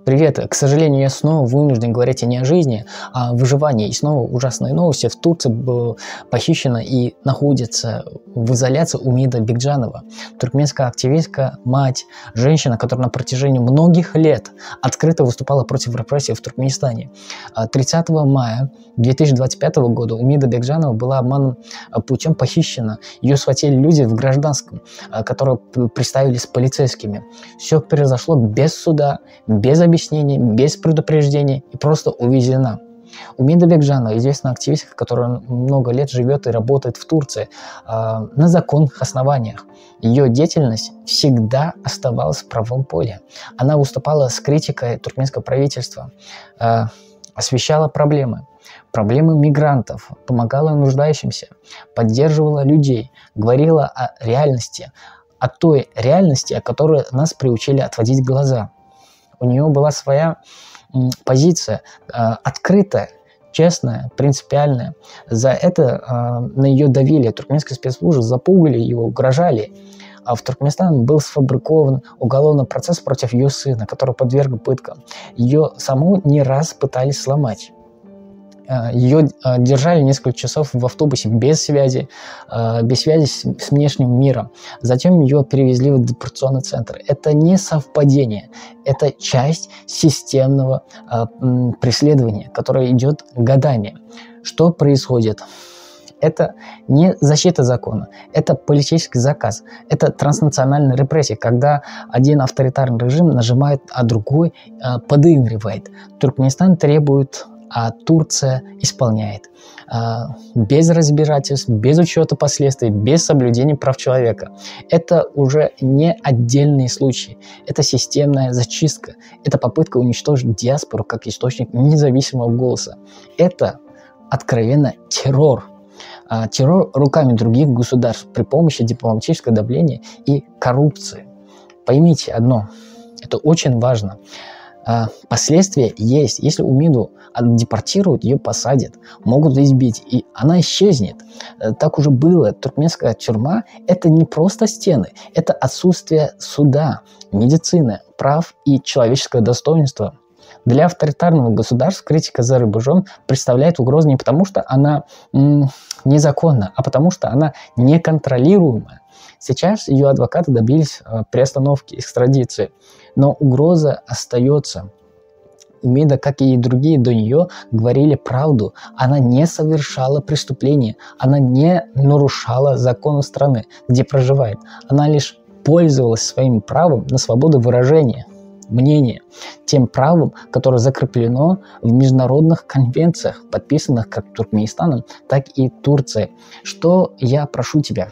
Привет. К сожалению, я снова вынужден говорить не о жизни, а о выживании. И снова ужасные новости. В Турции была похищена и находится в изоляции Умида Бекджанова. Туркменская активистка, мать, женщина, которая на протяжении многих лет открыто выступала против репрессий в Туркменистане. 30 мая 2025 года Умида Бекджанова была обманным путем похищена. Ее схватили люди в гражданском, которые представились полицейскими. Все произошло без суда, без объяснений, без предупреждений и просто увезена. Умида Бекджанова, известная активистка, которая много лет живет и работает в Турции на законных основаниях. Ее деятельность всегда оставалась в правом поле. Она выступала с критикой туркменского правительства, освещала проблемы мигрантов, помогала нуждающимся, поддерживала людей, говорила о реальности, о той реальности, о которой нас приучили отводить глаза. У нее была своя позиция, открытая, честная, принципиальная. За это на ее давили туркменские спецслужбы, запугали ее, угрожали. А в Туркменистане был сфабрикован уголовный процесс против ее сына, который подверг пыткам. Ее саму не раз пытались сломать. Ее держали несколько часов в автобусе без связи с внешним миром. Затем ее перевезли в депортационный центр. Это не совпадение, это часть системного преследования, которое идет годами. Что происходит? Это не защита закона, это политический заказ, это транснациональная репрессия, когда один авторитарный режим нажимает, а другой подыгрывает. Туркменистан требует, а Турция исполняет. Без разбирательств, без учета последствий, без соблюдения прав человека. Это уже не отдельные случаи. Это системная зачистка. Это попытка уничтожить диаспору как источник независимого голоса. Это откровенно террор. Террор руками других государств при помощи дипломатического давления и коррупции. Поймите одно, это очень важно. Последствия есть. Если Умиду депортируют, ее посадят, могут избить, и она исчезнет. Так уже было. Туркменская тюрьма – это не просто стены, это отсутствие суда, медицины, прав и человеческого достоинства. Для авторитарного государства критика за рубежом представляет угрозу не потому, что она незаконна, а потому, что она неконтролируемая. Сейчас ее адвокаты добились приостановки экстрадиции, но угроза остается. Умида, как и другие до нее, говорили правду. Она не совершала преступления, она не нарушала законы страны, где проживает. Она лишь пользовалась своим правом на свободу выражения мнения, тем правом, которое закреплено в международных конвенциях, подписанных как Туркменистаном, так и Турцией. Что я прошу тебя?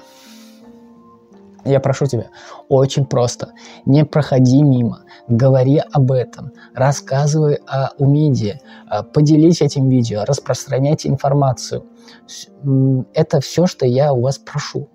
Я прошу тебя, очень просто, не проходи мимо, говори об этом, рассказывай о Умиде, поделись этим видео, распространяйте информацию. Это все, что я у вас прошу.